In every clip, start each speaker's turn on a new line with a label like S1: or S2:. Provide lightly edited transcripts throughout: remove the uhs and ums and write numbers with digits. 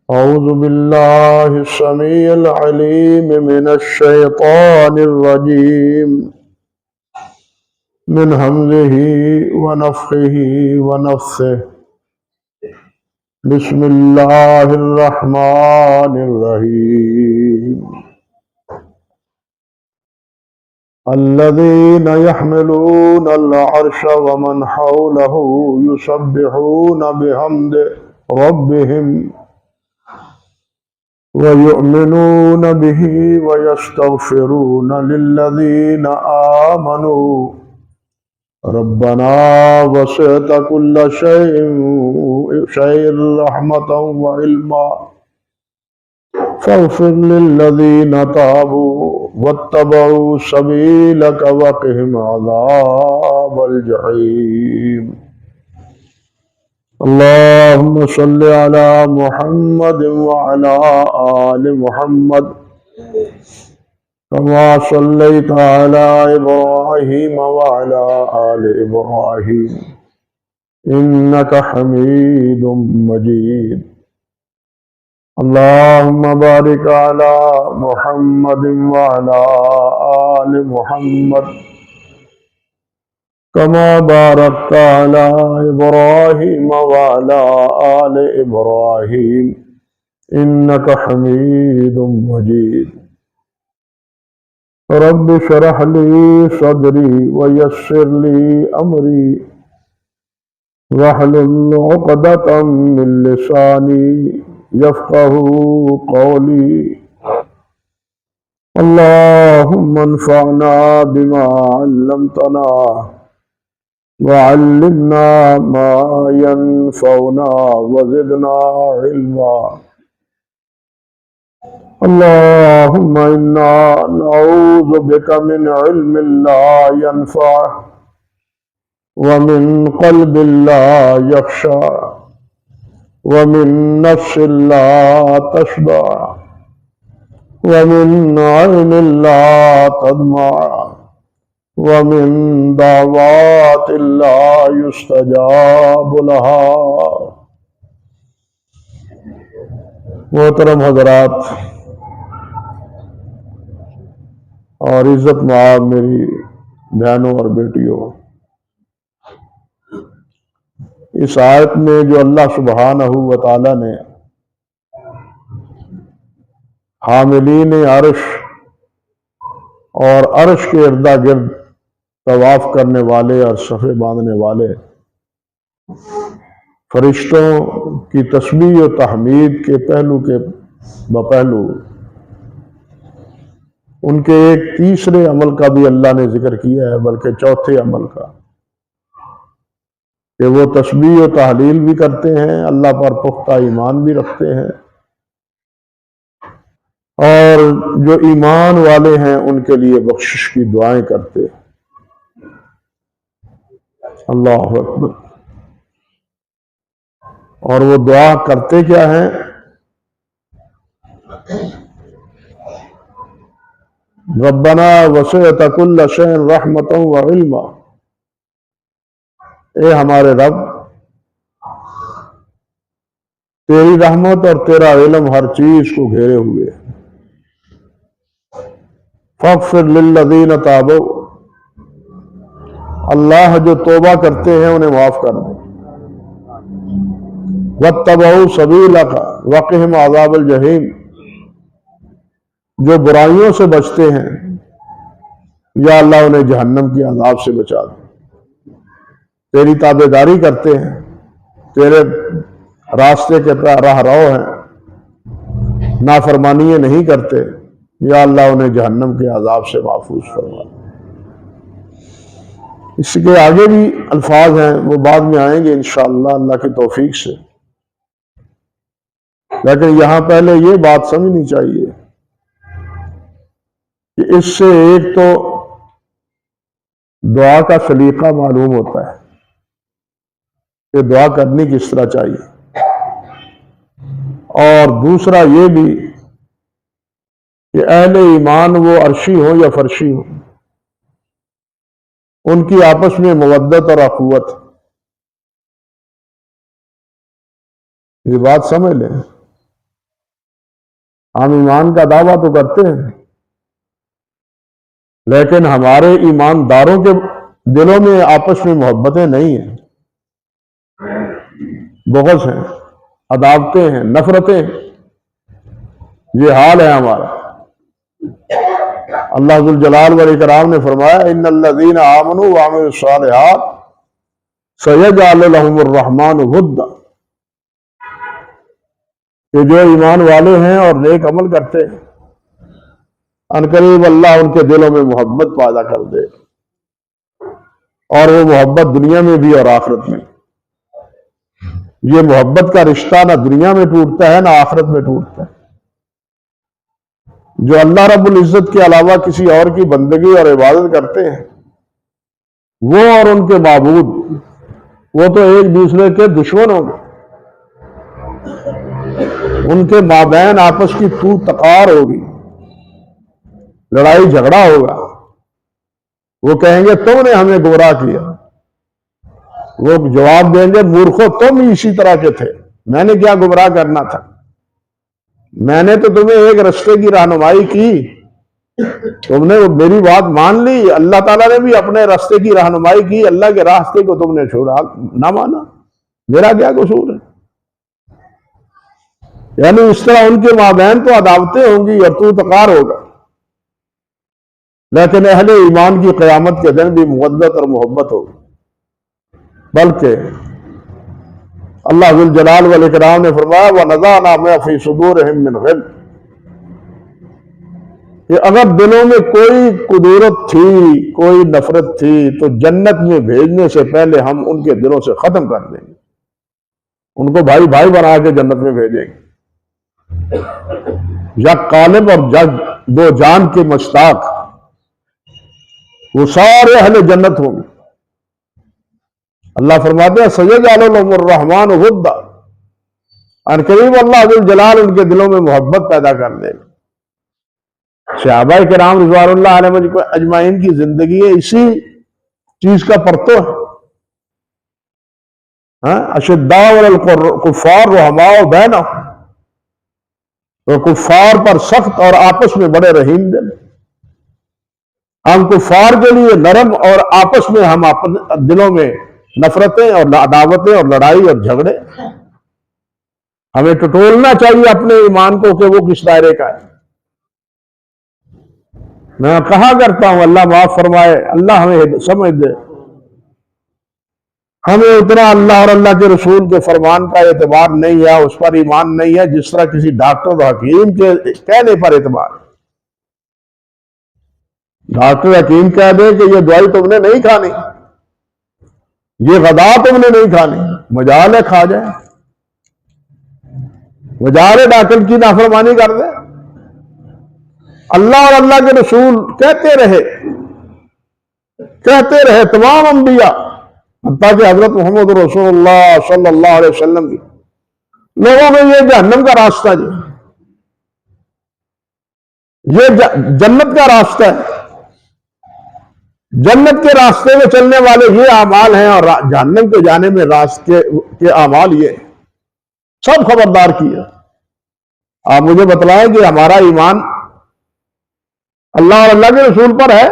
S1: أعوذ بالله السميع العليم من الشيطان الرجيم من همزه ونفخه ونفثه بسم الله الرحمن الرحيم الذين يحملون العرش ومن حوله يسبحون بحمد ربهم ويؤمنون به ويستغفرون للذين آمنوا ربنا وسعت كل شيء رحمة وعلما فاغفر للذين تابوا واتبعوا سبيلك وقهم عذاب الجحيم اللهم صل على محمد وعلى آل محمد كما صليت على إبراهيم وعلى آل إبراهيم إنك حميد مجيد اللهم بارك على محمد وعلى آل محمد كما باركت على إبراهيم وعلى آل إبراهيم إنك حميد مجيد رب اشرح لي صدري ويسر لي أمري واحلل عقدة من لساني يفقهوا قولي اللهم انفعنا بما علمتنا وعلمنا ما ينفعنا وزدنا علما اللهم إنا نعوذ بك من علم لا ينفع ومن قلب لا يخشع ومن نفس لا تشبع ومن عين لا تدمع ومن دعوات لا يستجاب لها۔ محترم حضرات اور عزت مآب میری بہنوں اور بیٹیوں، اس آیت میں جو اللہ سبحانہ و تعالی نے حاملین عرش اور عرش کے اردا گرد طواف کرنے والے اور صفے باندھنے والے فرشتوں کی تسبیح و تحمید کے پہلو کے بپہلو ان کے ایک تیسرے عمل کا بھی اللہ نے ذکر کیا ہے، بلکہ چوتھے عمل کا، کہ وہ تسبیح و تحلیل بھی کرتے ہیں، اللہ پر پختہ ایمان بھی رکھتے ہیں، اور جو ایمان والے ہیں ان کے لیے بخشش کی دعائیں کرتے ہیں۔ اللہ اکبر۔ اور وہ دعا کرتے کیا ہیں؟ ربنا وسعت کل شیء رحمۃ وعلما، اے ہمارے رب، تیری رحمت اور تیرا علم ہر چیز کو گھیرے ہوئے، فاغفر للذین تابوا، اللہ جو توبہ کرتے ہیں انہیں معاف کر دے، واتبعوا سبیلک وقہم عذاب الجحیم، جو برائیوں سے بچتے ہیں یا اللہ انہیں جہنم کی عذاب سے بچا دے، تیری تابعداری کرتے ہیں، تیرے راستے کے راہ رو ہیں، نافرمانیاں نہیں کرتے، یا اللہ انہیں جہنم کے عذاب سے محفوظ فرما۔ اس کے آگے بھی الفاظ ہیں، وہ بعد میں آئیں گے انشاءاللہ اللہ کی توفیق سے، لیکن یہاں پہلے یہ بات سمجھنی چاہیے کہ اس سے ایک تو دعا کا سلیقہ معلوم ہوتا ہے کہ دعا کرنی کس طرح چاہیے، اور دوسرا یہ بھی کہ اہل ایمان وہ عرشی ہوں یا فرشی ہوں، ان کی آپس میں مودت اور اخوت، یہ بات سمجھ لیں ہم ایمان کا دعویٰ تو کرتے ہیں، لیکن ہمارے ایمانداروں کے دلوں میں آپس میں محبتیں نہیں ہیں، بغض ہیں، عداوتیں ہیں، نفرتیں ہیں۔ یہ حال ہے ہمارا۔ اللہ ذو الجلال والاکرام نے فرمایا ان الذین آمنوا وعملوا الصالحات سیجعل لهم الرحمن ودا، کہ جو ایمان والے ہیں اور نیک عمل کرتے ہیں عنقریب اللہ ان کے دلوں میں محبت پیدا کر دے، اور وہ محبت دنیا میں بھی اور آخرت میں۔ یہ محبت کا رشتہ نہ دنیا میں ٹوٹتا ہے نہ آخرت میں ٹوٹتا ہے۔ جو اللہ رب العزت کے علاوہ کسی اور کی بندگی اور عبادت کرتے ہیں، وہ اور ان کے معبود، وہ تو ایک دوسرے کے دشمن ہوں گے، ان کے مابین آپس کی تو تکار ہوگی، لڑائی جھگڑا ہوگا۔ وہ کہیں گے تم نے ہمیں گمراہ کیا، وہ جواب دیں گے مورخو تم اسی طرح کے تھے، میں نے کیا گمراہ کرنا تھا، میں نے تو تمہیں ایک رستے کی رہنمائی کی، تم نے میری بات مان لی، اللہ تعالیٰ نے بھی اپنے راستے کی رہنمائی کی، اللہ کے راستے کو تم نے چھوڑا نہ مانا، میرا کیا قصور ہے؟ یعنی اس طرح ان کے مابین تو عداوتیں ہوں گی اور تو تکار ہوگا، لیکن اہل ایمان کی قیامت کے دن بھی مودت اور محبت ہوگی۔ بلکہ اللہ ذو الجلال والاکرام نے فرمایا وَنَزَعْنَا مَا فِي صُدُورِهِم مِّنْ غِلٍّ، کہ اگر دلوں میں کوئی قدورت تھی، کوئی نفرت تھی، تو جنت میں بھیجنے سے پہلے ہم ان کے دلوں سے ختم کر دیں گے، ان کو بھائی بھائی بنا کے جنت میں بھیجیں گے۔ یا قالب اور جج دو جان کے مشتاق، وہ سارے اہل جنت ہوں گے۔ اللہ فرماتے ہیں سیجعل لهم الرحمن ودا، عنقریب اللہ ذو الجلال ان کے دلوں میں محبت پیدا کر دے گا۔ صحابہ کرام رضوان اللہ علیہم اجمعین کی زندگی اسی چیز کا پرتو ہے۔ اشداء علی الکفار رحماء بینہم، وہ کفار پر سخت اور آپس میں بڑے رحیم دل، ہم کفار کے لیے نرم اور آپس میں ہم دلوں میں نفرتیں اور عداوتیں اور لڑائی اور جھگڑے۔ ہمیں ٹٹولنا چاہیے اپنے ایمان کو کہ وہ کس دائرے کا ہے۔ میں کہا کرتا ہوں اللہ معاف فرمائے، اللہ ہمیں سمجھ دے، ہمیں اتنا اللہ اور اللہ کے رسول کے فرمان کا اعتبار نہیں ہے، اس پر ایمان نہیں ہے جس طرح کسی ڈاکٹر و حکیم کے کہنے پر اعتبار۔ ڈاکٹر حکیم کہہ دے کہ یہ دوائی تم نے نہیں کھانی، یہ غذا تم نے نہیں کھانی، مجال ہے کھا جائے، مجال ہے ڈاکٹر کی نافرمانی کر دے۔ اللہ اور اللہ کے رسول کہتے رہے تمام انبیاء، حتیٰ کہ حضرت محمد رسول اللہ صلی اللہ علیہ وسلم بھی، لوگوں میں یہ جہنم کا راستہ جو یہ جنت کا راستہ ہے، جنت کے راستے میں چلنے والے یہ اعمال ہیں، اور جہنم کے جانے میں راستے کے اعمال یہ ہیں۔ سب خبردار کیا۔ آپ مجھے بتلائیں کہ ہمارا ایمان اللہ اور اللہ کے رسول پر ہے،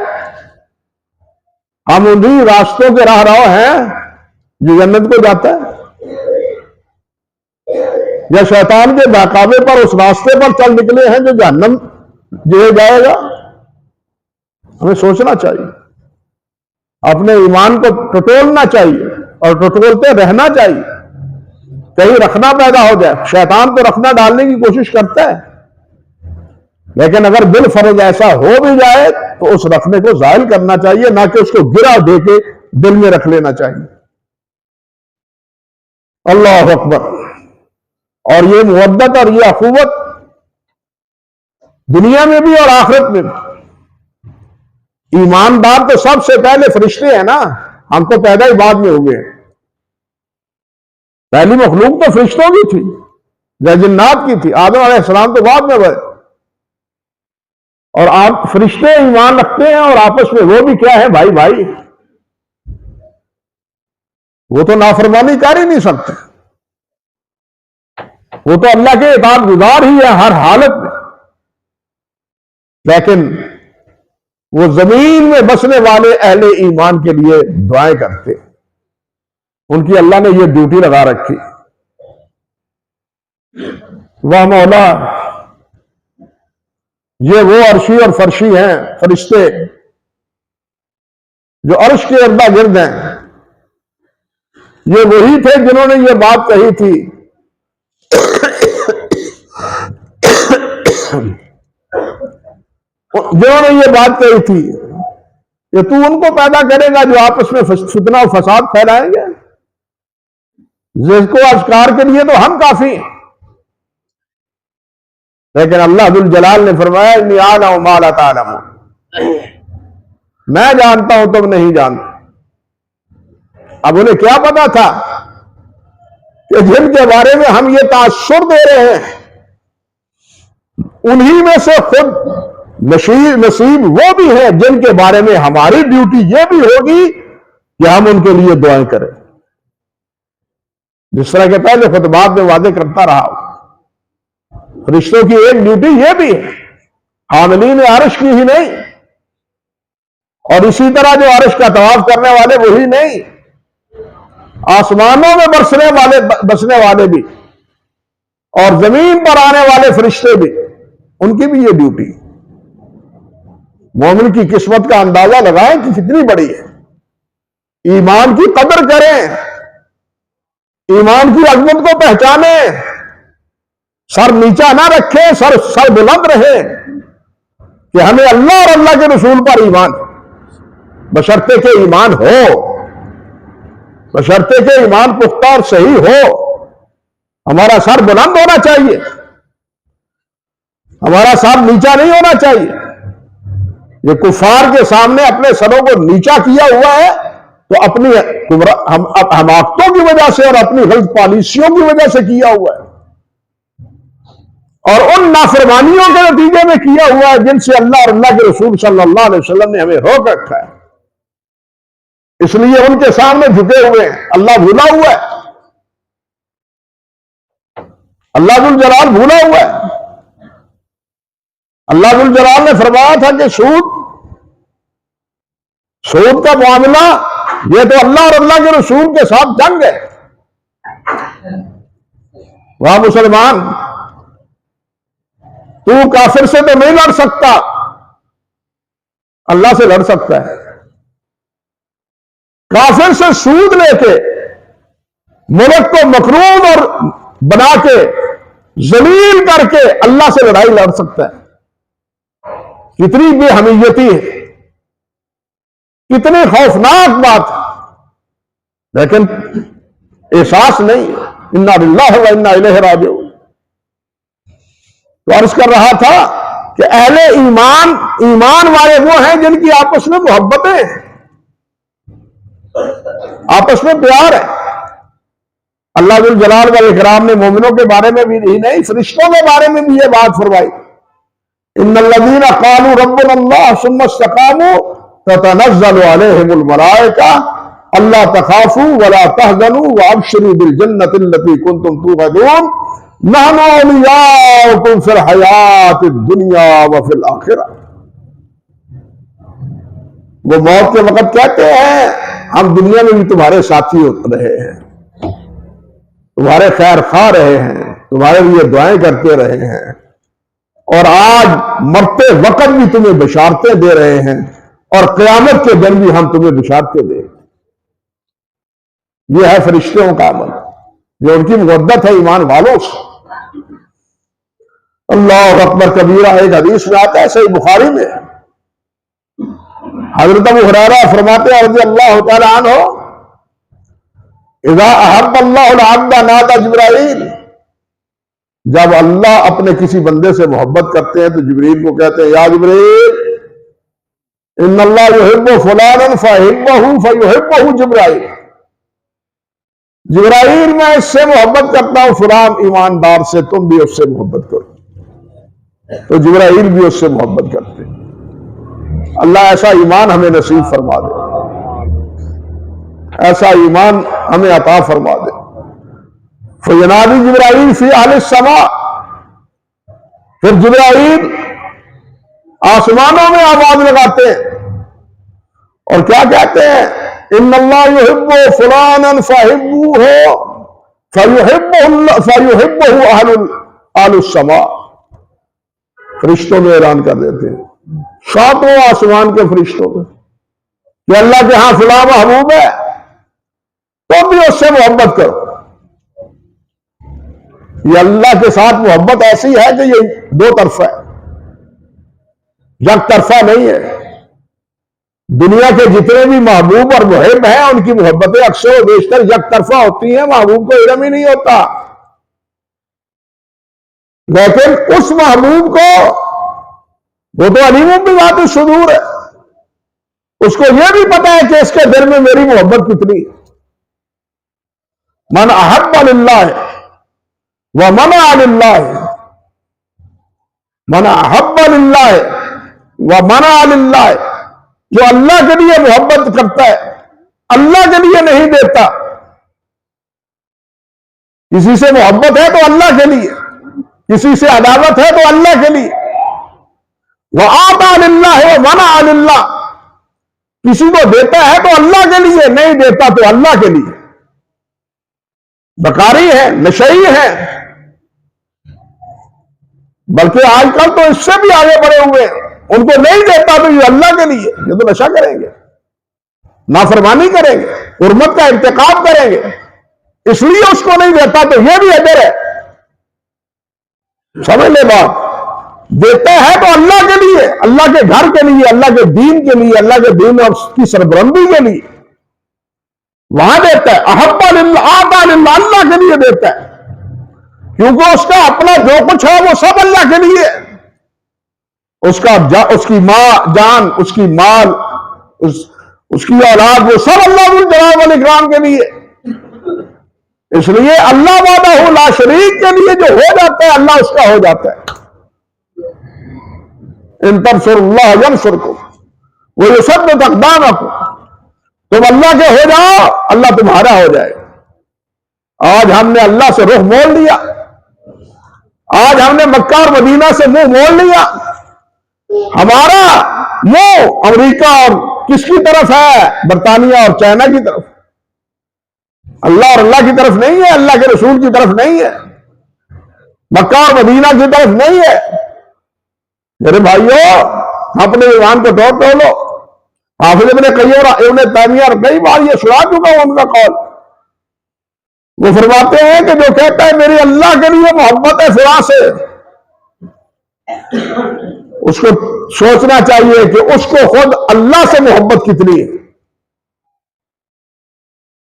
S1: ہم انہی راستوں کے راہ رو ہیں جو جنت کو جاتا ہے، یا شیطان کے بہکاوے پر اس راستے پر چل نکلے ہیں جو جہنم جو جائے گا؟ ہمیں سوچنا چاہیے، اپنے ایمان کو ٹٹولنا چاہیے اور ٹٹولتے رہنا چاہیے، کہیں رکھنا پیدا ہو جائے۔ شیطان تو رکھنا ڈالنے کی کوشش کرتا ہے، لیکن اگر بالفرض ایسا ہو بھی جائے تو اس رکھنے کو زائل کرنا چاہیے، نہ کہ اس کو گرا دے کے دل میں رکھ لینا چاہیے۔ اللہ اکبر۔ اور یہ محبت اور یہ اخوت دنیا میں بھی اور آخرت میں بھی۔ ایماندار تو سب سے پہلے فرشتے ہیں نا، ہم تو پیدا ہی بعد میں ہوئے ہیں۔ پہلی مخلوق تو فرشتوں کی تھی یا جنات کی تھی، آدم علیہ السلام تو بعد میں ہوئے، اور آپ فرشتے ایمان رکھتے ہیں، اور آپس میں وہ بھی کیا ہے بھائی بھائی، وہ تو نافرمانی کر ہی نہیں سکتے، وہ تو اللہ کے اطاعت گزار ہی ہے ہر حالت میں۔ لیکن وہ زمین میں بسنے والے اہل ایمان کے لیے دعائیں کرتے، ان کی اللہ نے یہ ڈیوٹی لگا رکھی. وہ مولا، یہ وہ عرشی اور فرشی ہیں فرشتے جو عرش کے اردا گرد ہیں، یہ وہی تھے جنہوں نے یہ بات کہی تھی کہ تو ان کو پیدا کرے گا جو آپس میں فتنہ و فساد پھیلائیں گے، جس کو اذکار کے لیے تو ہم کافی ہیں. لیکن اللہ ذو الجلال نے فرمایا انی اعلم ما لا تعلمون، میں جانتا ہوں تم نہیں جانتے. اب انہیں کیا پتا تھا کہ جن کے بارے میں ہم یہ تاثر دے رہے ہیں انہی میں سے خود نصیب وہ بھی ہیں جن کے بارے میں ہماری ڈیوٹی یہ بھی ہوگی کہ ہم ان کے لیے دعائیں کریں. جس طرح کے پہلے خطبات میں وعدے کرتا رہا ہوں، فرشتوں کی ایک ڈیوٹی یہ بھی ہے، حاملین عرش کی ہی نہیں، اور اسی طرح جو عرش کا طواف کرنے والے وہی نہیں، آسمانوں میں بسنے والے بھی اور زمین پر آنے والے فرشتے بھی، ان کی بھی یہ ڈیوٹی. مومن کی قسمت کا اندازہ لگائیں کہ کتنی بڑی ہے. ایمان کی قدر کریں، ایمان کی عظمت کو پہچانیں، سر نیچا نہ رکھیں، سر بلند رہے کہ ہمیں اللہ اور اللہ کے رسول پر ایمان ہے، بشرطے کہ ایمان ہو، بشرطے کہ ایمان پختہ اور صحیح ہو. ہمارا سر بلند ہونا چاہیے، ہمارا سر نیچا نہیں ہونا چاہیے. یہ کفار کے سامنے اپنے سروں کو نیچا کیا ہوا ہے تو اپنی حماقتوں کی وجہ سے اور اپنی غلط پالیسیوں کی وجہ سے کیا ہوا ہے، اور ان نافرمانیوں کے نتیجے میں کیا ہوا ہے جن سے اللہ اور اللہ کے رسول صلی اللہ علیہ وسلم نے ہمیں روک رکھا ہے. اس لیے ان کے سامنے جھکے ہوئے ہیں. اللہ بھولا ہوا ہے، اللہ ذو الجلال بھولا ہوا ہے. اللہ ذو الجلال نے فرمایا تھا کہ سود کا معاملہ یہ تو اللہ اور اللہ کے رسول کے ساتھ جنگ ہے. وہاں مسلمان، تو کافر سے تو نہیں لڑ سکتا، اللہ سے لڑ سکتا ہے. کافر سے سود لے کے ملک کو مخروم اور بنا کے ذلیل کر کے اللہ سے لڑائی لڑ سکتا ہے. کتنی بے حمیتی ہے، کتنی خوفناک بات ہے، لیکن احساس نہیں. انا للہ و انا الیہ راجعون. تو عرض کر رہا تھا کہ اہل ایمان والے وہ ہیں جن کی آپس میں محبتیں ہیں، آپس میں پیار ہے. اللہ ذو الجلال والاکرام نے مومنوں کے بارے میں بھی نہیں، فرشتوں کے بارے میں بھی یہ بات فرمائی. ان الذین قالوا ربنا اللہ ثم استقاموا تتنزل علیہم الملائکہ الا تخافوا ولا تحزنوا وابشروا بالجنۃ التي كنتم توعدون نحن اولیاؤکم فی الحیاۃ الدنیا وفی الآخرہ. وہ موت کے وقت کہتے ہیں ہم دنیا میں بھی تمہارے ساتھی رہے ہیں، تمہارے خیر خواہ رہے ہیں، تمہارے لیے دعائیں کرتے رہے ہیں، اور آج مرتے وقت بھی تمہیں بشارتیں دے رہے ہیں، اور قیامت کے دن بھی ہم تمہیں بشارتیں دیں. یہ ہے فرشتوں کا عمل، جو ان کی محبت ہے ایمان والوں سے. اللہ اکبر کبیرہ. ایک حدیث میں آتا ہے صحیح بخاری میں، حضرت ابو ہریرہ فرماتے ہیں رضی اللہ تعالی عنہ، اذا احب اللہ العبد نادى جبرائیل. جب اللہ اپنے کسی بندے سے محبت کرتے ہیں تو جبریل کو کہتے ہیں یا جبریل ان اللہ یحب فلانا فاحبہ فیحبہ جبرائیل. جبرائیل میں اس سے محبت کرتا ہوں فلان ایماندار سے، تم بھی اس سے محبت کرو. تو جبرائیل بھی اس سے محبت کرتے ہیں. اللہ ایسا ایمان ہمیں نصیب فرما دے، ایسا ایمان ہمیں عطا فرما دے. فینادی جبرائیل فی اہل السماء. پھر جبرائیل آسمانوں میں آواز لگاتے ہیں اور کیا کہتے ہیں؟ ان اللہ یحب فلانا فحبوہ فیحبہ اہل السماء. فرشتوں میں اعلان کر دیتے ہیں، ساتوں آسمان کے فرشتوں میں، کہ اللہ کے ہاں فلاں محبوب ہے تو بھی اس سے محبت کرو. یہ اللہ کے ساتھ محبت ایسی ہے کہ یہ دو طرفہ ہے، یک طرفہ نہیں ہے. دنیا کے جتنے بھی محبوب اور محب ہیں ان کی محبتیں اکثر و بیشتر یک طرفہ ہوتی ہیں، محبوب کو علم ہی نہیں ہوتا. لیکن اس محبوب کو، وہ تو علیم بذات الصدور ہے، اس کو یہ بھی پتا ہے کہ اس کے دل میں میری محبت کتنی ہے. من احب للہ ومنع للہ، من احب للہ ومنع للہ، جو اللہ کے لیے محبت کرتا ہے اللہ کے لیے نہیں دیتا. کسی سے محبت ہے تو اللہ کے لیے، کسی سے عداوت ہے تو اللہ کے لیے. وَآتَى لِلَّهِ وَمَنَعَ لِلَّهِ، کسی کو دیتا ہے تو اللہ کے لیے، نہیں دیتا تو اللہ کے لیے. بکاری ہے، نشئی ہے، بلکہ آج کل تو اس سے بھی آگے بڑھے ہوئے ہیں. ان کو نہیں دیتا تو یہ اللہ کے لیے، یہ تو نشہ کریں گے، نافرمانی کریں گے، حرمت کا ارتکاب کریں گے، اس لیے اس کو نہیں دیتا تو یہ بھی ادھر ہے. سمجھ لے بات، دیتا ہے تو اللہ کے لیے، اللہ کے گھر کے لیے، اللہ کے دین کے لیے، اللہ کے دین اور اس کی سربلندی کے لیے وہاں دیتا ہے. احب للہ آتا للہ، اللہ کے لیے دیتا ہے، کیونکہ اس کا اپنا جو کچھ ہے وہ سب اللہ کے لیے. اس کی ماں جان، اس کی مال، اس کی اولاد، وہ سب اللہ ذو الجلال والاکرام کے لیے. اس لیے اللہ وحدہ لا شریک کے لیے جو ہو جاتا ہے اللہ اس کا ہو جاتا ہے. ان تنصروا اللہ ینصرکم ویثبت اقدامکم، تم اللہ کے ہو جاؤ اللہ تمہارا ہو جائے. آج ہم نے اللہ سے رخ موڑ لیا، آج ہم نے مکہ اور مدینہ سے منہ موڑ لیا. ہمارا منہ امریکہ اور کس کی طرف ہے؟ برطانیہ اور چائنا کی طرف. اللہ اور اللہ کی طرف نہیں ہے، اللہ کے رسول کی طرف نہیں ہے، مکہ اور مدینہ کی طرف نہیں ہے. میرے بھائیوں، اپنے ایمان کو توڑ لو. حافظ ابن تیمیہ کئی بار یہ سنا چکا ہوں ان کا قول. وہ فرماتے ہیں کہ جو کہتا ہے میری اللہ کے لیے محبت ہے فلاں سے، اس کو سوچنا چاہیے کہ اس کو خود اللہ سے محبت کتنی ہے.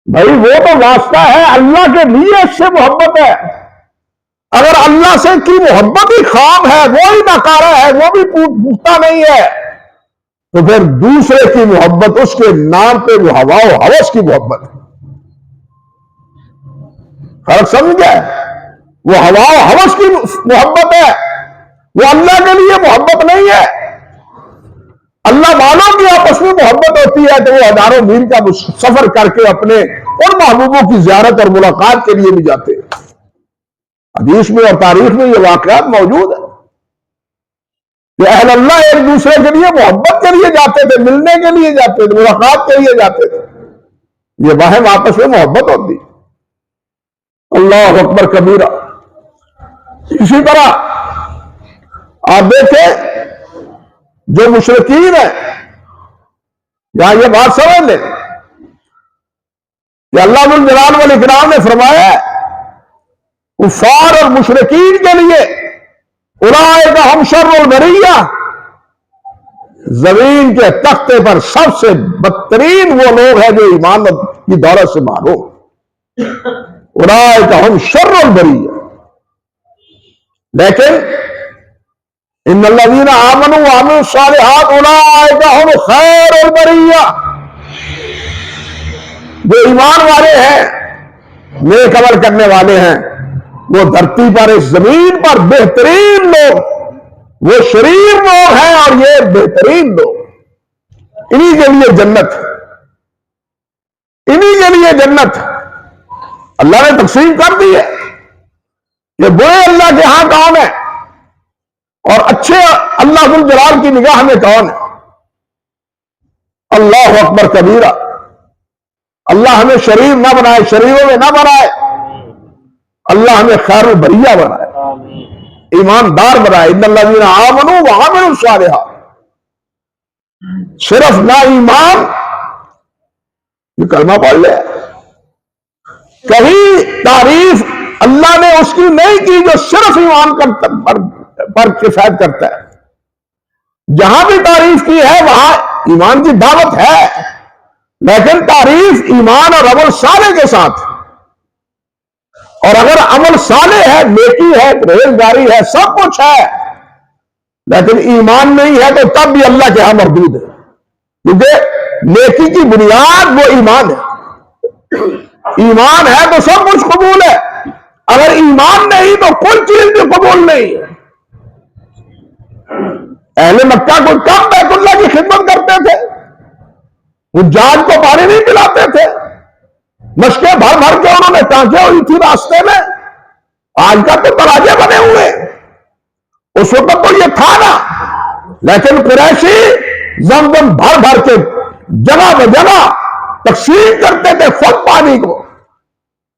S1: بھائی وہ تو واسطہ ہے، اللہ کے لیے اس سے محبت ہے. اگر اللہ سے کی محبت ہی خام ہے، وہ ہی ناکارہ ہے، وہ بھی پختہ نہیں ہے، تو پھر دوسرے کی محبت اس کے نام پہ وہ ہوا و ہوس کی محبت ہے. فرق سمجھ گئے؟ وہ ہوا و ہوس کی محبت ہے، وہ اللہ کے لیے محبت نہیں ہے. اللہ والوں کی آپس میں محبت ہوتی ہے تو وہ ہزاروں میل کا سفر کر کے اپنے ان محبوبوں کی زیارت اور ملاقات کے لیے بھی جاتے ہیں. حدیث میں اور تاریخ میں یہ واقعات موجود ہیں کہ اہل اللہ ایک دوسرے کے لیے محبت کے لیے جاتے تھے، ملنے کے لیے جاتے تھے، ملاقات کے لیے جاتے تھے. یہ باہم آپس میں محبت ہوتی. اللہ اکبر کبیرہ. اسی طرح آپ دیکھیں جو مشرکین ہیں، یہاں یہ بات سمجھ لیں کہ اللہ ذو الجلال والاکرام نے فرمایا ہے کفار اور مشرکین کے لیے اولئک ہم شر البریہ، زمین کے تختے پر سب سے بدترین وہ لوگ ہیں جو ایمان کی دولت سے محروم. اولئک ہم شر البریہ. لیکن ان الذین آمنوا وعملوا الصالحات اولئک ہم خیر البریہ، جو ایمان والے ہیں، نیک عمل کرنے والے ہیں، وہ دھرتی پر اس زمین پر بہترین لوگ، وہ شریر لوگ ہیں اور یہ بہترین لوگ. انہی کے لیے جنت، انہی کے لیے جنت اللہ نے تقسیم کر دی ہے. یہ برے اللہ کے ہاں کون ہے؟ اور اچھے اللہ ذو الجلال کی نگاہ میں کون ہے؟ اللہ اکبر کبیرہ۔ اللہ ہمیں شریر نہ بنائے، شریروں میں نہ بنائے، اللہ ہمیں خیر البریہ بنائے، ایماندار بنائے۔ ان الذین آمنوا وعملوا الصالحات۔ صرف نہ ایمان، یہ کلمہ پڑھ لے، کہیں تعریف اللہ نے اس کی نہیں کی جو صرف ایمان پر کفایت کرتا ہے۔ جہاں بھی تعریف کی ہے وہاں ایمان کی دعوت ہے، لیکن تعریف ایمان اور عمل صالح کے ساتھ۔ اور اگر عمل صالح ہے، نیکی ہے، پرہیزگاری ہے، سب کچھ ہے، لیکن ایمان نہیں ہے تو تب بھی اللہ کے ہاں مردود ہے، کیونکہ نیکی کی بنیاد وہ ایمان ہے۔ ایمان ہے تو سب کچھ قبول ہے، اگر ایمان نہیں تو کوئی چیز بھی قبول نہیں ہے۔ اہل مکہ کو کم بیت اللہ کی خدمت کرتے تھے، حجاج کو پانی نہیں پلاتے تھے، مشکیں بھر بھر کے انہوں نے ٹانکیں ہوئی تھی راستے میں، آج کا تو تراجے بنے ہوئے، اس وقت تو یہ تھا نا۔ لیکن قریشی زمزم بھر بھر کے جگہ بجگہ تقسیم کرتے تھے خود پانی کو،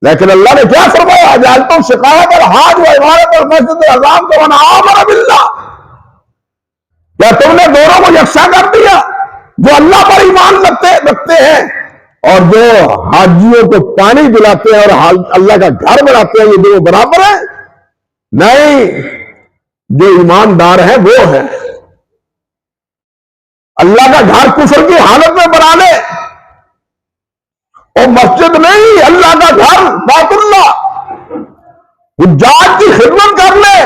S1: لیکن اللہ نے کیا فرمایا؟ جعلتم سقایۃ الحاج و عمارۃ المسجد الحرام کمن آمن باللہ۔ کیا تم نے دونوں کو یکساں کر دیا؟ جو اللہ پر ایمان رکھتے ہیں اور جو حاجیوں کو پانی پلاتے ہیں اور اللہ کا گھر بناتے ہیں، یہ دونوں برابر ہیں؟ نہیں، جو ایماندار ہیں وہ ہیں۔ اللہ کا گھر کفر کی حالت میں بنا لے، اور مسجد نہیں، اللہ کا گھر بیت اللہ، حجاج کی خدمت کر لے،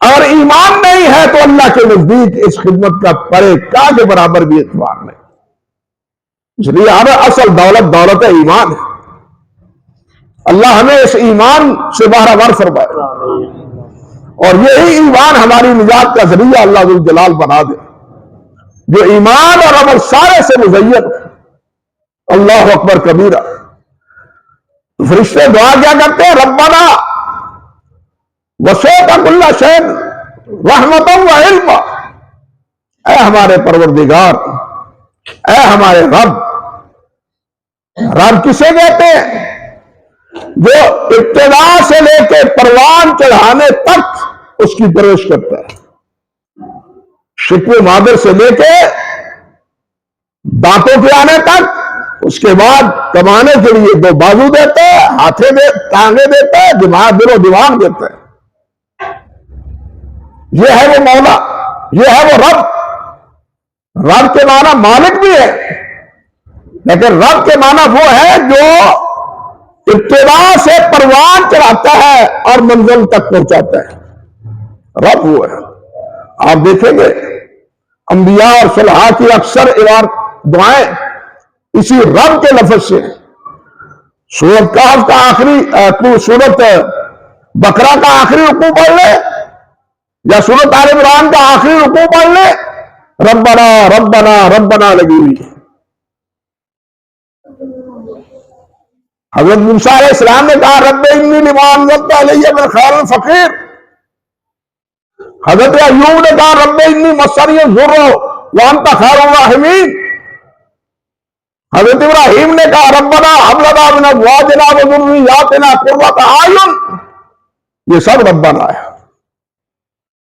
S1: اگر ایمان نہیں ہے تو اللہ کے نزدیک اس خدمت کا پرے کا کے برابر بھی اعتبار نہیں۔ اس لیے اصل دولت ایمان ہے۔ اللہ ہمیں اس ایمان سے بہرہور فرمائے، اور یہی ایمان ہماری نجات کا ذریعہ اللہ ذو الجلال بنا دے، جو ایمان اور عمل سارے سے مزین ہے۔ اللہ اکبر کبیرہ۔ فرشتے دعا کیا کرتے ہیں؟ ربنا وسعت کل شیء رحمتا و علما۔ اے ہمارے پروردگار، اے ہمارے رب۔ رب کسے کہتے ہیں؟ جو ابتدا سے لے کے پروان چڑھانے تک اس کی پرورش کرتا ہے، شکوے مادر سے لے کے دانتوں کے آنے تک، اس کے بعد کمانے کے لیے دو بازو دیتا ہے، ہاتھیں ٹانگیں دیتا ہے، دل و دماغ دیتا ہے۔ یہ ہے وہ مولا، یہ ہے وہ رب۔ رب کے معنی مالک بھی ہے، لیکن رب کے معنی وہ ہے جو ابتدا سے پروان چڑھاتا ہے اور منزل تک پہنچاتا ہے۔ رب وہ ہے۔ آپ دیکھیں گے انبیاء اور صلحاء کی اکثر دعائیں اسی رب کے لفظ سے۔ سورۃ کہف کا آخری، سورۃ بقرہ کا آخری رکوع پڑھ لے، یا سورۃ آل عمران کا آخری رکوع پڑھ لے، ربنا ربنا ربنا لگی ہوئی ہے۔ حضرت موسیٰ علیہ السلام نے کہا رب انی لما انزلت علی من خیر فقیر۔ حضرت ایوب نے کہا رب انی مسنی الضر وانت خیر الراحمین۔ حضرت ابراہیم نے کہا ربنا ہب لنا من ازواجنا وذرریاتنا قرۃ اعین۔ یہ سب ربنا ہے۔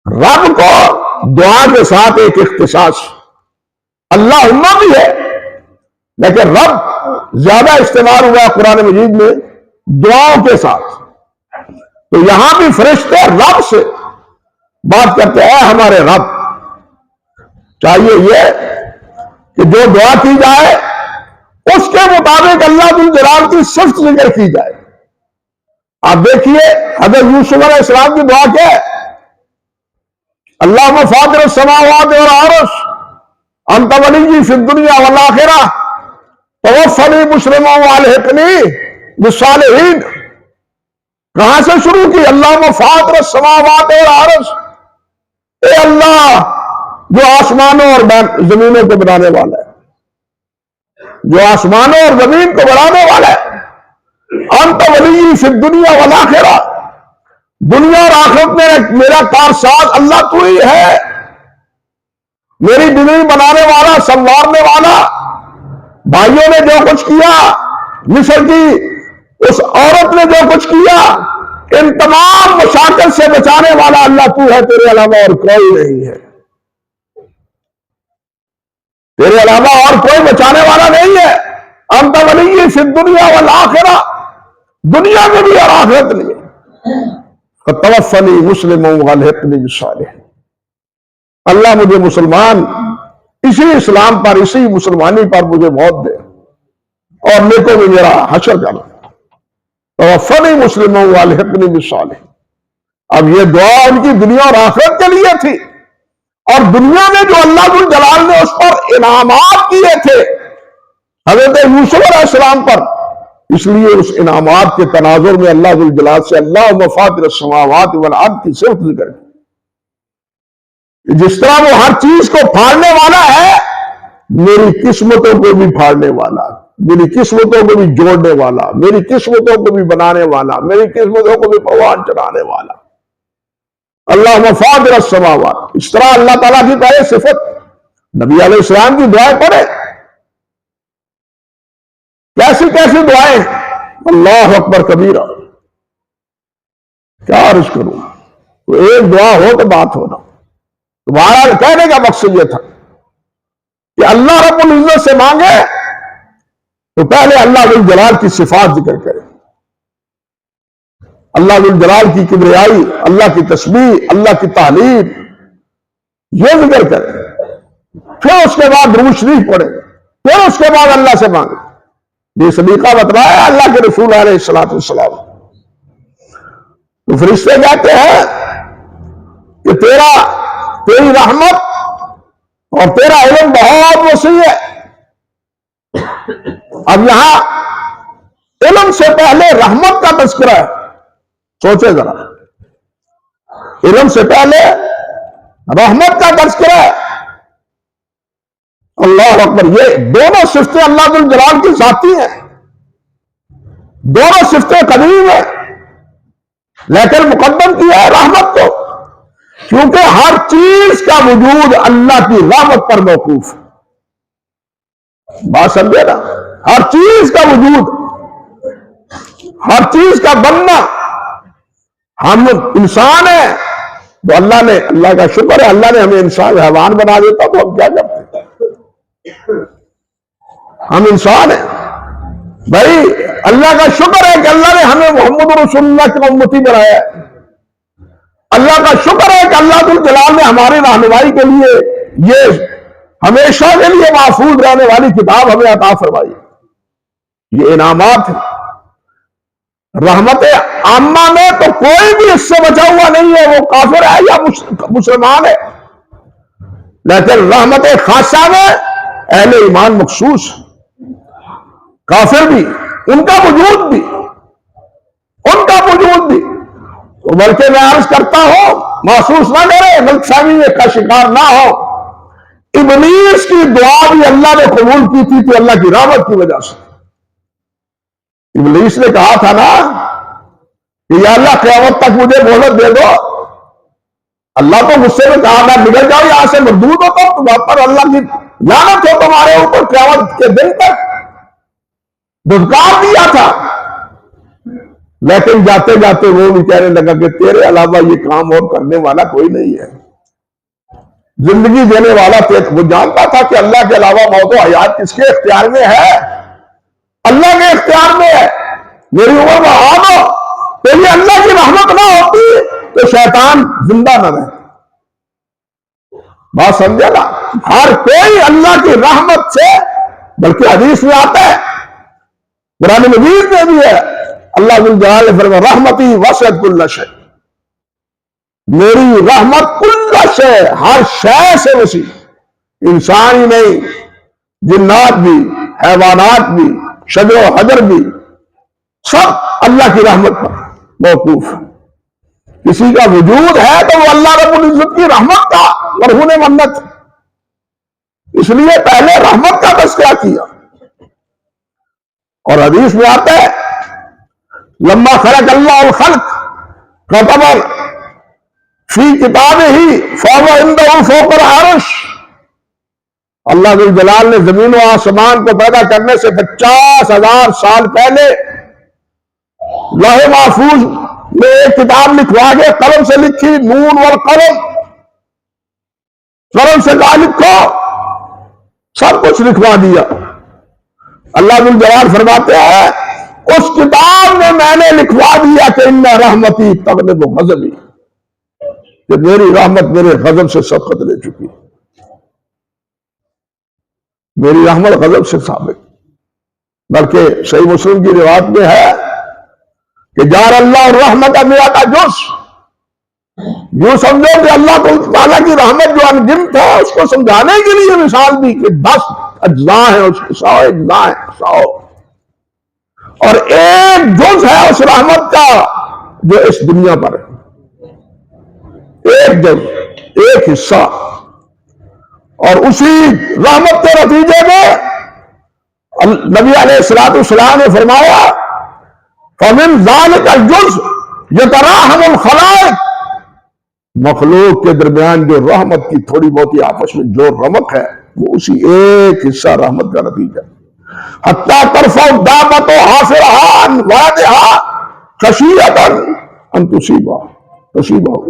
S1: رب کو دعا کے ساتھ ایک اختصاص، اللہم بھی ہے، لیکن رب زیادہ استعمال ہوا ہے قرآن مجید میں دعاؤں کے ساتھ۔ تو یہاں بھی فرشتے رب سے بات کرتے ہیں، اے ہمارے رب۔ چاہیے یہ کہ جو دعا کی جائے اس کے مطابق اللہ ذو الجلال کی صفت ذکر کی جائے۔ آپ دیکھیے حضرت یوسف علیہ السلام کی دعا کیا ہے؟ اللہم فاطر السماوات والارض انت ولی فی الدنیا والآخرہ توفنی مسلما والحقنی بالصالحین۔ کہاں سے شروع کی؟ اللہم فاطر السماوات والارض، اے اللہ جو آسمانوں اور زمینوں کو بنانے والا ہے، جو آسمانوں اور زمین کو بنانے والا ہے، انت ولی فی الدنیا والآخرہ، دنیا اور آخرت میں میرا کارساز اللہ تو ہی ہے. میری بگڑی بنانے والا، سنوارنے والا. بھائیوں نے جو کچھ کیا، مصر کی اس عورت نے جو کچھ کیا، ان تمام مشاکل سے بچانے والا اللہ تو ہے، تیرے علاوہ اور کوئی نہیں ہے. تیرے علاوہ اور کوئی بچانے والا نہیں ہے. انت ولی فی الدنیا والآخرہ، دنیا میں بھی اور آخرت میں. توفنی مسلما والحقنی بالصالحین. اللہ مجھے مسلمان، اسی اسلام پر، اسی مسلمانی پر مجھے موت دے اور نیکوں میں میرا حشر کر. توفنی مسلما والحقنی بالصالحین. اب یہ دعا ان کی دنیا اور آخرت کے لیے تھی، اور دنیا میں جو اللہ ذو الجلال نے اس پر انعامات کیے تھے حضرت یوسف علیہ السلام پر، اس لیے اس انعامات کے تناظر میں اللہ ذو الجلال سے اللہم فاطر السماوات والارض کی صرف ذکر کی. جس طرح وہ ہر چیز کو پھاڑنے والا ہے، میری قسمتوں کو بھی پھاڑنے والا، میری قسمتوں کو بھی جوڑنے والا، میری قسمتوں کو بھی بنانے والا، میری قسمتوں کو بھی پروان چڑھانے والا. اللہم فاطر السماوات. اس طرح اللہ تعالیٰ کی پہلے صفت نبی علیہ السلام کی دعائیں پڑھے. کیسی کیسی دعائیں. اللہ اکبر کبیرہ. کیا عرض کروں، تو ایک دعا ہو تو بات ہونا. تمہارا کہنے کا مقصد یہ تھا کہ اللہ رب العزت سے مانگے تو پہلے اللہ ذو الجلال کی صفات ذکر کرے، اللہ ذو الجلال کی کبریائی، اللہ کی تسبیح، اللہ کی تعلیم، یہ ذکر کرے. پھر اس کے بعد درود شریف پڑھے، پھر اس کے بعد اللہ سے مانگے. یہ سلیقہ بتلایا اللہ کے رسول علیہ السلام. تو فرشتے کہتے ہیں کہ تیری رحمت اور تیرا علم بہت وسیع ہے. اب یہاں علم سے پہلے رحمت کا تذکرہ ہے. سوچے ذرا، علم سے پہلے رحمت کا تذکرہ ہے. اللہ اکبر. یہ دونوں صفتیں اللہ ذو الجلال کی ذاتی ہیں، دونوں صفتیں قدیم ہیں، لیکن مقدم کیا ہے رحمت کو، کیونکہ ہر چیز کا وجود اللہ کی رحمت پر موقوف ہے. بات سمجھے نا؟ ہر چیز کا وجود، ہر چیز کا بننا. ہم انسان ہیں تو اللہ کا شکر ہے، اللہ نے ہمیں انسان حیوان بنا دیتا تو ہم کیا کرتے ہیں؟ ہم انسان ہیں بھائی. اللہ کا شکر ہے کہ اللہ نے ہمیں محمد رسول اللہ کی امتی بنایا ہے. اللہ کا شکر ہے کہ اللہ ذو الجلال نے ہماری رہنمائی کے لیے یہ ہمیشہ کے لیے محفوظ رہنے والی کتاب ہمیں عطا فرمائی. یہ انعامات ہیں. رحمت عامہ میں تو کوئی بھی اس سے بچا ہوا نہیں ہے، وہ کافر ہے یا مسلمان ہے. لیکن رحمت خاصہ میں اہل ایمان مخصوص، کافر بھی، ان کا وجود بھی، تو بلکہ میں عرض کرتا ہوں، محسوس نہ کرے، غلط فہمی کا شکار نہ ہو. ابلیس کی دعا بھی اللہ نے قبول کی تھی تو اللہ کی رحمت کی وجہ سے. ابلیس نے کہا تھا نا کہ یا اللہ قیامت تک مجھے مہلت دے دو. اللہ تو غصے میں کہا میں نکل جاؤ یہاں سے، مردود ہو تو تمہارے پر اللہ کی لعنت ہو تمہارے اوپر قیامت کے دن تک. دھتکار دیا تھا، لیکن جاتے جاتے وہ بھی کہنے لگا کہ تیرے علاوہ یہ کام اور کرنے والا کوئی نہیں ہے، زندگی دینے والا. وہ جانتا تھا کہ اللہ کے علاوہ موت و حیات کس کے اختیار میں ہے؟ اللہ کے اختیار میں ہے. میری عمر بڑھا دو، تو یہ اللہ کی رحمت نہ ہوتی تو شیطان زندہ نہ رہتا. بات سمجھے نا؟ ہر کوئی اللہ کی رحمت سے، بلکہ حدیث میں آتا ہے، قرآن مجید میں بھی ہے، اللہ ذو الجلال نے فرمایا رحمتی وسعت کل شیء. میری رحمت کل شیء، ہر شے سے وسیع. انسان ہی نہیں، جنات بھی، حیوانات بھی، شجر و حجر بھی، سب اللہ کی رحمت پر موقوف. کسی کا وجود ہے تو وہ اللہ رب العزت کی رحمت کا مرہون منت. اس لیے پہلے رحمت کا تذکرہ کیا. اور حدیث میں آتا ہے لما خلق اللہ الخلق کتب فی کتابہ فہو عندہ فوق العرش، اللہ ذو الجلال نے زمین و آسمان کو پیدا کرنے سے 50,000 سال پہلے لوح محفوظ میں ایک کتاب لکھوا کے قلم سے لکھی، نون والقلم، قلم سے کہا لکھو، سب کچھ لکھوا دیا۔ اللہ ذو الجلال فرماتے ہیں اس کتاب میں میں نے لکھوا دیا کہ ان رحمتی تغلب غضبی، کہ میری رحمت میرے غضب سے سبقت لے چکی، میری رحمت غضب سے ثابت۔ بلکہ صحیح مسلم کی روایت میں ہے کہ جار اللہ الرحمت میرا جز، یوں سمجھو کہ اللہ تعالیٰ کی رحمت جو انگنت ہے اس کو سمجھانے کے لیے مثال دی کہ 10 اجزاء ہیں اس کے، 100 اجزاء ہیں، 100، اور ایک جز ہے اس رحمت کا جو اس دنیا پر ہے، ایک جز، ایک حصہ، اور اسی رحمت کے نتیجے میں نبی علیہ السلام نے فرمایا فَمِنْ ذَلِكَ الْجُزْءِ يَتَرَاحَمُ الْخَلَائِقُ، مخلوق کے درمیان جو رحمت کی تھوڑی بہت آپس میں جو رمق ہے وہ اسی ایک حصہ رحمت کا نتیجہ، حَتَّى تَرْفَعُ الدَّابَّةُ حَافِرَهَا عَنْ وَلَدِهَا خَشِيَّةً أَنْ تُصِيبَهُ،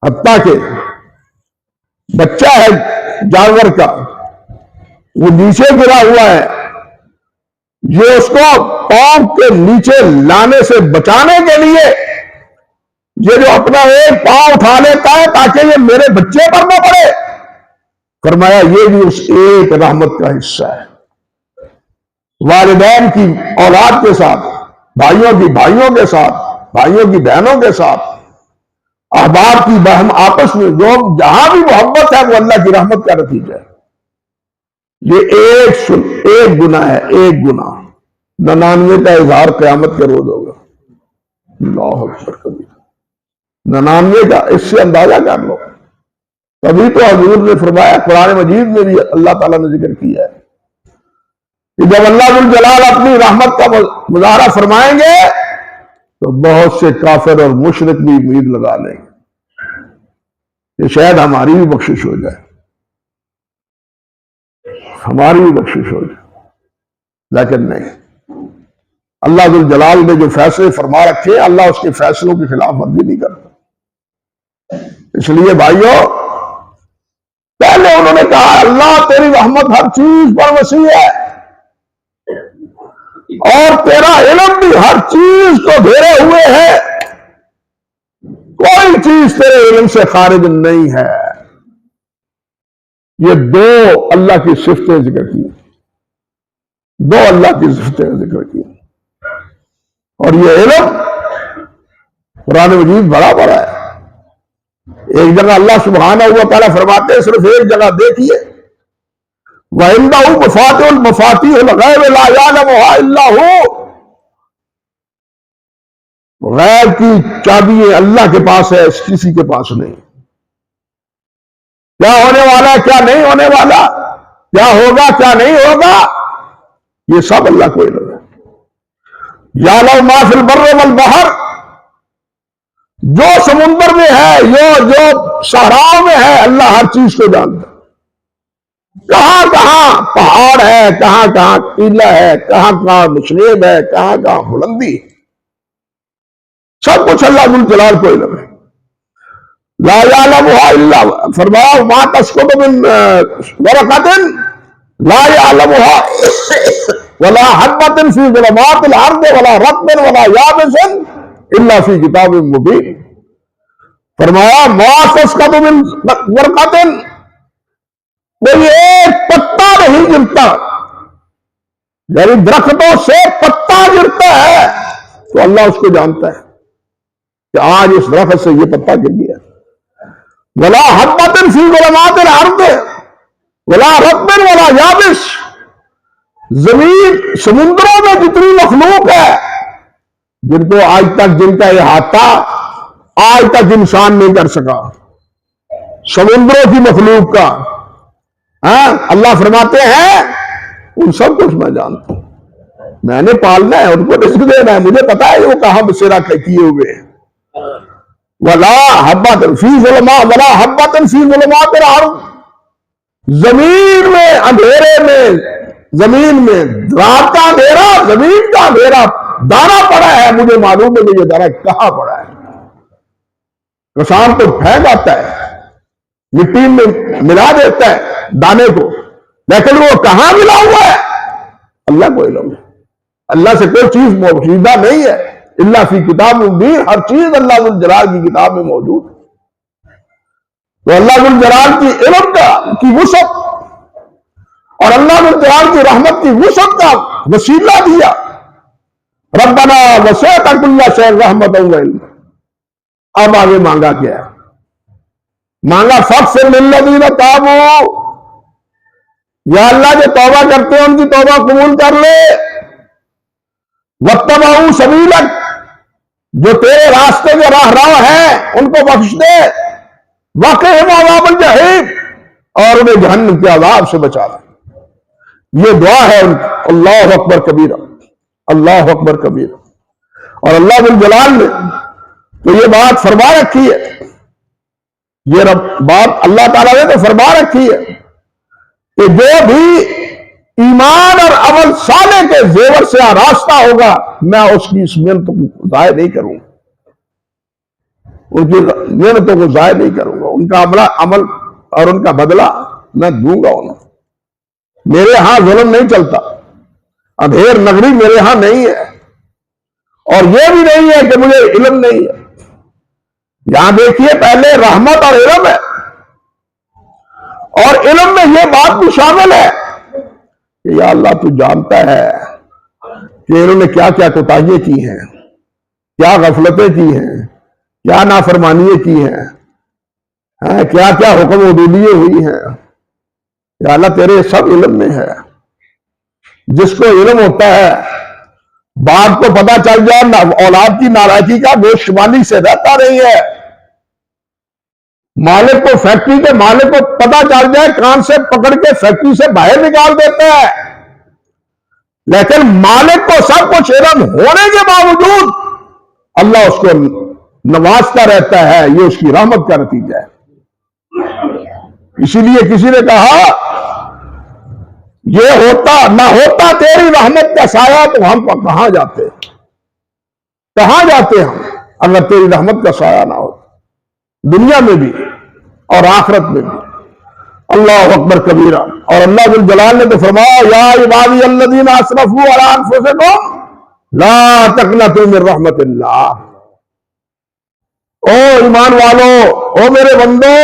S1: حتیٰ کہ بچہ ہے جانور کا، وہ نیچے گرا ہوا ہے، یہ اس کو پاؤں کے نیچے لانے سے بچانے کے لیے یہ جو اپنا ایک پاؤں اٹھا لیتا ہے تاکہ یہ میرے بچے پر نہ پڑے، فرمایا یہ بھی اس ایک رحمت کا حصہ ہے۔ والدین کی اولاد کے ساتھ، بھائیوں کی بھائیوں کے ساتھ، بھائیوں کی بہنوں کے ساتھ، احباب کی بہن آپس میں جو جہاں بھی محبت ہے وہ اللہ کی رحمت کا نتیجہ ہے۔ یہ ایک گناہ ہے، ایک گناہ، 99 کا اظہار قیامت کے روز ہوگا۔ اللہ اکبر کبیر، 99 کا، اس سے اندازہ کر لو۔ تبھی تو حضور نے فرمایا، قرآن مجید میں بھی اللہ تعالیٰ نے ذکر کیا ہے کہ جب اللہ ذو الجلال اپنی رحمت کا مظاہرہ فرمائیں گے تو بہت سے کافر اور مشرک بھی امید لگا لیں گے کہ شاید ہماری بھی بخشش ہو جائے، ہماری بھی بخشش ہو جائے، لیکن نہیں، اللہ ذو الجلال نے جو فیصلے فرما رکھے اللہ اس کے فیصلوں کی خلاف ورزی نہیں کرتا۔ اس لیے بھائیوں، پہلے انہوں نے کہا اللہ تیری رحمت ہر چیز پر وسیع ہے اور تیرا علم بھی ہر چیز کو گھیرے ہوئے ہے، کوئی چیز تیرے علم سے خارج نہیں ہے۔ یہ دو اللہ کی صفتیں ذکر کی، دو اللہ کی صفتیں ذکر کی، اور یہ علم قرآن مجید بڑا بڑا ہے۔ ایک جگہ اللہ سبحانہ و تعالیٰ فرماتے ہیں، صرف ایک جگہ دیکھیے، وَعِنْدَهُ مَفَاتِحُ الْمَفَاتِيحِ الْغَيْبِ لَا يَعْلَمُهَا إِلَّا هُوَ، غیب کی چابی اللہ کے پاس ہے، کسی کے پاس نہیں۔ کیا ہونے والا ہے، کیا نہیں ہونے والا، کیا ہوگا کیا نہیں ہوگا، یہ سب اللہ کو علم ہے۔ یعلم ما فی البر والبحر، جو سمندر میں ہے، جو صحرا میں ہے، اللہ ہر چیز کو جانتا ہے۔ کہاں کہاں پہاڑ ہے، کہاں کہاں ٹیلا ہے، کہاں کہاں مشریب ہے، کہاں کہاں بلندی، سب کچھ اللہ ذو الجلال کو علم ہے۔ لا يعلمها الا، فرمایا ما تسقط من ورقۃ لا يعلمها ولا حبۃ في ظلمات الارض ولا رطب ولا یابس الا في کتاب مبین۔ فرمایا ما تسقط من ورقۃ، کوئی ایک پتا نہیں گرتا، یعنی درختوں سے پتا گرتا ہے تو اللہ اس کو جانتا ہے کہ آج اس درخت سے یہ پتا گر گیا۔ ولا حبۃ فی ظلمات الارض ولا رطب ولا یابس، زمین سمندروں میں جتنی مخلوق ہے جن کو آج تک، جن کا احاطہ آج تک انسان نہیں کر سکا، سمندروں کی مخلوق کا، اللہ فرماتے ہیں ان سب کچھ میں جانتا ہوں۔ میں نے پالنا ہے، ان کو رزق دینا ہے، مجھے پتا ہے وہ کہاں بسیرا کیے ہوئے ہیں. وَلَا حَبَّةٍ فِي ظُلُمَاتِ وَلَا حَبَّةٍ فِي ظُلُمَاتِ الْأَرْضِ، زمین میں اندھیرے میں، زمین میں رات کا اندھیرا، زمین کا اندھیرا دانا پڑا ہے، مجھے معلوم ہے کہ یہ دانا کہاں پڑا ہے. کسان تو پھینک آتا ہے، مٹی میں ملا دیتا ہے دانے کو، لیکن وہ کہاں ملا ہوا ہے اللہ کو علم ہے. اللہ سے کوئی چیز موجودہ نہیں ہے، اللہ فی کتاب مبین، ہر چیز اللہ ذو الجلال کی کتاب میں موجود ہے. تو اللہ ذو الجلال کی علم کی وسعت اور اللہ ذو الجلال کی رحمت کی وسعت کا وسیلہ دیا. ربنا وسعت کل شیء رحمۃ وعلم. اب آگے مانگا کیا ہے؟ مانگا فاغفر للذین تابوا، یا اللہ جو توبہ کرتے ہیں ان کی توبہ قبول کر لے. واتبعوا سبیلک، جو تیرے راستے کے راہ ہیں ان کو بخش دے. وقہم عذاب الجحیم، اور انہیں جہنم کے عذاب سے بچا دے. یہ دعا ہے ان کی. اللہ اکبر کبیرہ، اللہ اکبر کبیرہ. اور اللہ ذو الجلال نے تو یہ بات فرما رکھی ہے، یہ بات اللہ تعالیٰ نے تو فرما رکھی ہے کہ جو بھی ایمان اور عمل صالح کے زیور سے آراستہ ہوگا میں اس کی اس محنت کو ضائع نہیں کروں گا، ان کی محنتوں کو ضائع نہیں کروں گا. ان کا عمل اور ان کا بدلہ میں دوں گا انہیں. میرے ہاں ظلم نہیں چلتا، اندھیر نگری میرے ہاں نہیں ہے. اور یہ بھی نہیں ہے کہ مجھے علم نہیں ہے. یہاں دیکھیے پہلے رحمت اور علم ہے، اور علم میں یہ بات بھی شامل ہے کہ یا اللہ تو جانتا ہے کہ انہوں نے کیا کیا کوتاہیاں کی ہیں، کیا غفلتیں کی ہیں، کیا نافرمانیاں کی ہیں، کیا کیا حکم عدولیے ہوئی ہیں. یا اللہ تیرے سب علم میں ہے. جس کو علم ہوتا ہے باپ کو پتا چل جائے اولاد کی ناراضگی کا گوشت شمالی سے رہتا نہیں ہے. مالک کو، فیکٹری کے مالک کو پتا چل جائے کان سے پکڑ کے فیکٹری سے باہر نکال دیتا ہے. لیکن مالک کو سب کچھ علم ہونے کے باوجود اللہ اس کو نوازتا رہتا ہے. یہ اس کی رحمت کا نتیجہ ہے. اسی لیے کسی نے کہا یہ ہوتا نہ ہوتا تیری رحمت کا سایہ تو ہم کہاں جاتے، کہاں جاتے ہم اگر تیری رحمت کا سایہ نہ ہو، دنیا میں بھی اور آخرت میں بھی. اللہ اکبر کبیرہ. اور اللہ ذو الجلال نے تو فرمایا یا عبادی الذین اسرفوا علی انفسکم لا تقنطوا من رحمت اللہ. او ایمان والو، او میرے بندو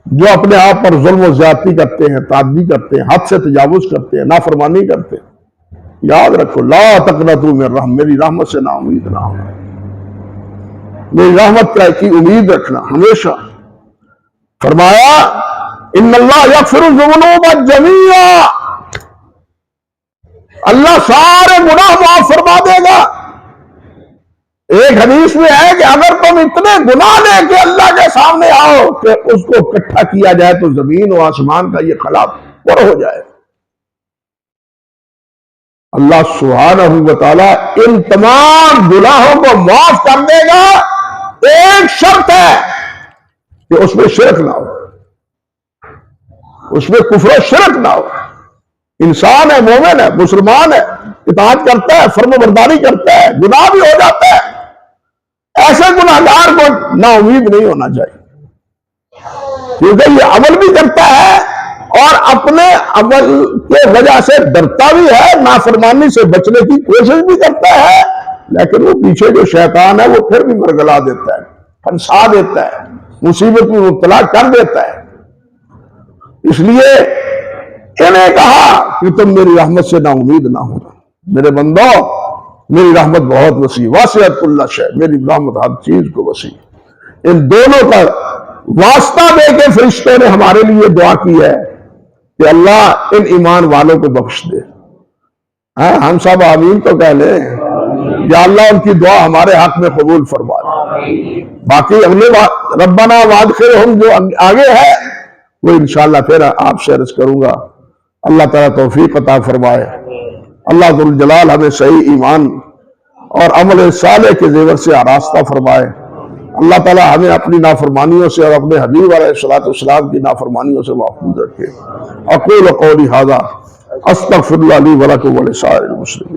S1: جو اپنے آپ پر ظلم و زیادتی کرتے ہیں، تعدی کرتے ہیں، حد سے تجاوز کرتے ہیں، نافرمانی کرتے ہیں، یاد رکھو لا تقنطوا من رحمت، میری رحمت سے نا امید نہ ہو. میری رحمت کی امید رکھنا ہمیشہ. فرمایا ان اللہ یغفر الذنوب جميعا، اللہ سارے گناہ معاف فرما دے گا. ایک حدیث میں ہے کہ اگر تم اتنے گناہ لے کے اللہ کے سامنے آؤ کہ اس کو اکٹھا کیا جائے تو زمین و آسمان کا یہ خلا پر ہو جائے. اللہ سبحانہ و تعالیٰ ان تمام گناہوں کو معاف کر دے گا. ایک شرط ہے کہ اس میں شرک نہ ہو، اس میں کفر و شرک نہ ہو. انسان ہے، مومن ہے، مسلمان ہے، اطاعت کرتا ہے، فرم برداری کرتا ہے، گناہ بھی ہو جاتا ہے. ایسے گناہگار کو نا امید نہیں ہونا چاہیے، کیونکہ یہ عمل بھی کرتا ہے اور اپنے عمل کے وجہ سے ڈرتا بھی ہے، نافرمانی سے بچنے کی کوشش بھی کرتا ہے، لیکن وہ پیچھے جو شیطان ہے وہ پھر بھی مرگلا دیتا ہے، پھنسا دیتا ہے، مصیبت میں مبتلا کر دیتا ہے. اس لیے انہیں کہا کہ تم میری رحمت سے نا امید نہ ہونا. میرے بندو میری رحمت بہت وسیع، واسعت کل شیء، میری رحمت ہر چیز کو وسیع. ان دونوں کا واسطہ دے کے فرشتوں نے ہمارے لیے دعا کی ہے کہ اللہ ان ایمان والوں کو بخش دے. ہم سب آمین تو کہہ لیں. یا اللہ ان کی دعا ہمارے حق میں قبول فرما دے. باقی اگلے ربنا وادخلہم جو آگے ہے وہ انشاءاللہ پھر آپ سے عرض کروں گا. اللہ تعالیٰ توفیق عطا فرمائے. اللہ ذو الجلال ہمیں صحیح ایمان اور عمل صالح کے زیور سے آراستہ فرمائے۔ اللہ تعالیٰ ہمیں اپنی نافرمانیوں سے اور اپنے حبیب علیہ السلام کی نافرمانیوں سے محفوظ رکھے۔ اقول قولی ھذا استغفر اللہ لی ولکم ولسائر المسلمین۔